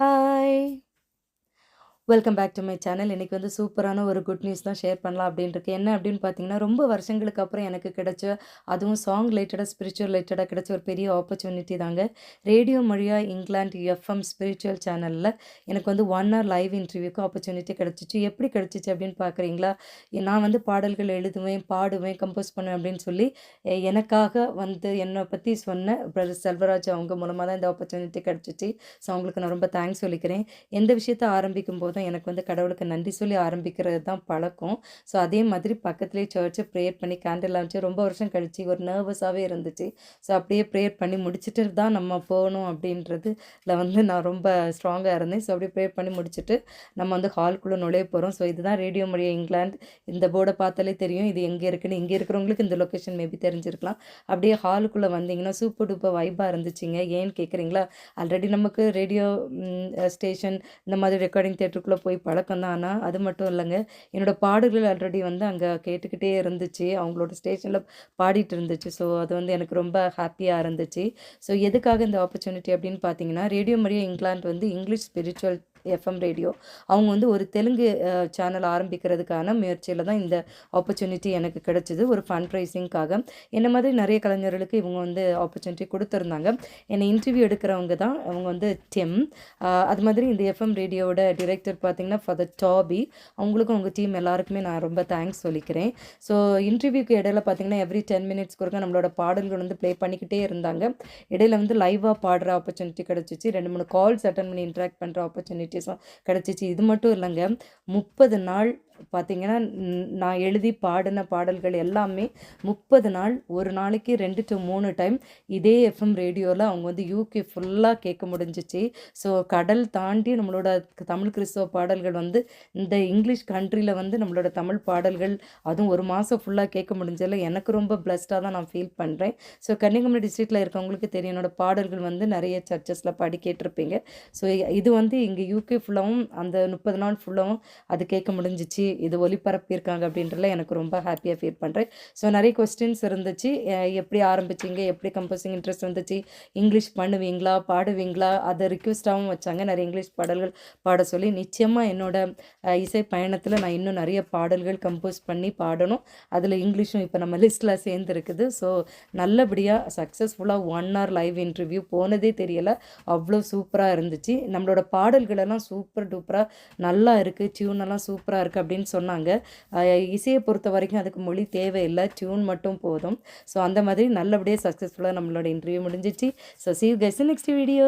Hi! Welcome back to my channel. இன்றைக்கி வந்து சூப்பரான ஒரு குட் நியூஸ் தான் ஷேர் பண்ணலாம் அப்படின்ட்டுருக்கு. என்ன அப்படின்னு பார்த்தீங்கன்னா, ரொம்ப வருஷங்களுக்கு அப்புறம் எனக்கு கிடைச்ச, அதுவும் சாங் ரிலேட்டடாக, ஸ்பிரிச்சுவல் ரிலேட்டடாக கிடைச்ச ஒரு பெரிய ஆப்பர்ச்சுனிட்டி தாங்க. ரேடியோ மொழியா இங்கிலாந்து எஃப்எம் ஸ்பிரிச்சுவல் சேனலில் எனக்கு வந்து 1 ஹவர் லைவ் இன்டர்வியூக்கு ஆப்பர்ச்சுனிட்டி கிடச்சிச்சு. எப்படி கிடச்சிச்சு அப்படின்னு பார்க்குறீங்களா? நான் வந்து பாடல்கள் எழுதுவேன், பாடுவேன், கம்போஸ் பண்ணுவேன் அப்படின்னு சொல்லி எனக்காக வந்து என்னை பற்றி சொன்ன பிரதர் செல்வராஜ் அவங்க மூலமாக தான் இந்த ஆப்பர்ச்சுனிட்டி கிடச்சிச்சு. ஸோ அவங்களுக்கு நான் ரொம்ப தேங்க்ஸ் சொல்லிக்கிறேன். எந்த விஷயத்த ஆரம்பிக்கும் போதும் எனக்கு வந்து கடவுளுக்கு நன்றி சொல்லி ஆரம்பிக்கிறது தான் பழக்கம். ஸோ அதே மாதிரி பக்கத்துலேயே சர்ச்சு ப்ரேயர் பண்ணி கேண்டில் வச்சு ரொம்ப வருஷம் கழிச்சு ஒரு நர்வஸாகவே இருந்துச்சு. ஸோ அப்படியே ப்ரேயர் பண்ணி முடிச்சுட்டு தான் நம்ம போகணும் அப்படின்றதுல வந்து நான் ரொம்ப ஸ்ட்ராங்காக இருந்தேன். ஸோ அப்படியே ப்ரேயர் பண்ணி முடிச்சுட்டு நம்ம வந்து ஹால்குள்ளே நுழைய போகிறோம். ஸோ இதுதான் ரேடியோ மொழியா இங்கிலாந்து. இந்த போர்டை பார்த்தாலே தெரியும் இது எங்கே இருக்குன்னு. இங்கே இருக்கிறவங்களுக்கு இந்த லொக்கேஷன் மேபி தெரிஞ்சிருக்கலாம். அப்படியே ஹாலுக்குள்ளே வந்தீங்கன்னா சூப்பர் டூப்பர் வைப்பாக இருந்துச்சுங்க. ஏன்னு கேட்குறீங்களா? ஆல்ரெடி நமக்கு ரேடியோ ஸ்டேஷன் இந்த மாதிரி ரெக்கார்டிங் தியேட்டருக்குள்ளே போய் பழக்கம் தான். ஆனால் அது மட்டும் இல்லைங்க, என்னோடய பாடல்கள் ஆல்ரெடி வந்து அங்கே கேட்டுக்கிட்டே இருந்துச்சு. அவங்களோட ஸ்டேஷனில் பாடிட்டு இருந்துச்சு. ஸோ அது வந்து எனக்கு ரொம்ப ஹாப்பியாக இருந்துச்சு. ஸோ எதுக்காக இந்த ஆப்பர்ச்சுனிட்டி அப்படின்னு பார்த்தீங்கன்னா, ரேடியோ மொழியா இங்கிலாந்து வந்து இங்கிலீஷ் ஸ்பிரிச்சுவல் எஃப்எம் ரேடியோ அவங்க வந்து ஒரு தெலுங்கு சேனல் ஆரம்பிக்கிறதுக்கான முயற்சியில் தான் இந்த ஆப்பர்ச்சுனிட்டி எனக்கு கிடைச்சிது. ஒரு ஃபண்ட் ரைசிங்காக என்ன மாதிரி நிறைய கலைஞர்களுக்கு இவங்க வந்து ஆப்பர்ச்சுனிட்டி கொடுத்துருந்தாங்க. என்னை இன்டர்வியூ எடுக்கிறவங்க தான் அவங்க வந்து டிம். அது மாதிரி இந்த எஃப்எம் ரேடியோவோட டிரெக்டர் பார்த்திங்கன்னா ஃபாதர் டாபி. அவங்களுக்கும் அவங்க டீம் எல்லாருக்குமே நான் ரொம்ப தேங்க்ஸ் சொல்லிக்கிறேன். ஸோ இன்டர்வியூக்கு இடையில பார்த்திங்கன்னா எவ்ரி 10 மினிட்ஸ் கொடுக்க நம்மளோட பாடல்கள் வந்து ப்ளே பண்ணிக்கிட்டே இருந்தாங்க. இடையில வந்து லைவாக பாடுற ஆப்பர்ச்சுனிட்டி கிடச்சிச்சு. 2-3 கால்ஸ் அட்டன் பண்ணி இன்ட்ராக்ட் பண்ணுற ஆப்பர்ச்சுனிட்டிஸும் கிடச்சிச்சு. இது மட்டும் இல்லைங்க, 30 நாள் பார்த்திங்கன்னா நான் எழுதி பாடின பாடல்கள் எல்லாமே 30 நாள் ஒரு நாளைக்கு 2 to 3 டைம் இதே எஃப்எம் ரேடியோவில் அவங்க வந்து யூகே ஃபுல்லாக கேட்க முடிஞ்சிச்சு. ஸோ கடல் தாண்டி நம்மளோட தமிழ் கிறிஸ்தவ பாடல்கள் வந்து இந்த இங்கிலீஷ் கண்ட்ரியில் வந்து நம்மளோட தமிழ் பாடல்கள் அதுவும் ஒரு மாதம் ஃபுல்லாக கேட்க முடிஞ்சதில் எனக்கு ரொம்ப பிளஸ்டாக தான் நான் ஃபீல் பண்ணுறேன். ஸோ கன்னியாகுமரி டிஸ்ட்ரிக்டில் இருக்கவங்களுக்கு தெரியும், என்னோடய பாடல்கள் வந்து நிறைய சர்ச்சஸில் பாடி கேட்டிருப்பீங்க. ஸோ இது வந்து இங்கே யூகே ஃபுல்லாகவும் அந்த 30 நாள் ஃபுல்லாகவும் அது கேட்க முடிஞ்சிச்சு. இது ஒளிபரப்பியிருக்காங்க அப்படின்றதுல எனக்கு ரொம்ப ஹாப்பியாக ஃபீல் பண்ணுறேன். ஸோ நிறைய கொஸ்டின்ஸ் இருந்துச்சு. எப்படி ஆரம்பிச்சிங்க, எப்படி கம்போசிங் இன்ட்ரெஸ்ட் வந்துச்சு, இங்கிலீஷ் பண்ணுவீங்களா, பாடுவீங்களா, அதை ரிக்வெஸ்ட்டாகவும் வச்சாங்க நிறைய இங்கிலீஷ் பாடல்கள் பாட சொல்லி. நிச்சயமாக என்னோடய இசை பயணத்தில் நான் இன்னும் நிறைய பாடல்கள் கம்போஸ் பண்ணி பாடணும். அதில் இங்கிலீஷும் இப்போ நம்ம லிஸ்ட்டில் சேர்ந்துருக்குது. ஸோ நல்லபடியாக சக்ஸஸ்ஃபுல்லாக 1 ஹவர் லைவ் இன்டர்வியூ போனதே தெரியலை, அவ்வளோ சூப்பராக இருந்துச்சு. நம்மளோட பாடல்களெல்லாம் சூப்பர் டூப்பராக நல்லா இருக்குது, டியூனெல்லாம் சூப்பராக இருக்குது அப்படின்னு சொன்னாங்க. இசையை பொறுத்த வரைக்கும் அதுக்கு மொழி தேவையில்லை, டியூன் மட்டும் போதும். ஸோ அந்த மாதிரி நல்லபடியாக சக்ஸஸ்ஃபுல்லாக நம்மளோட இன்டர்வியூ முடிஞ்சிச்சு. So see you guys in next video.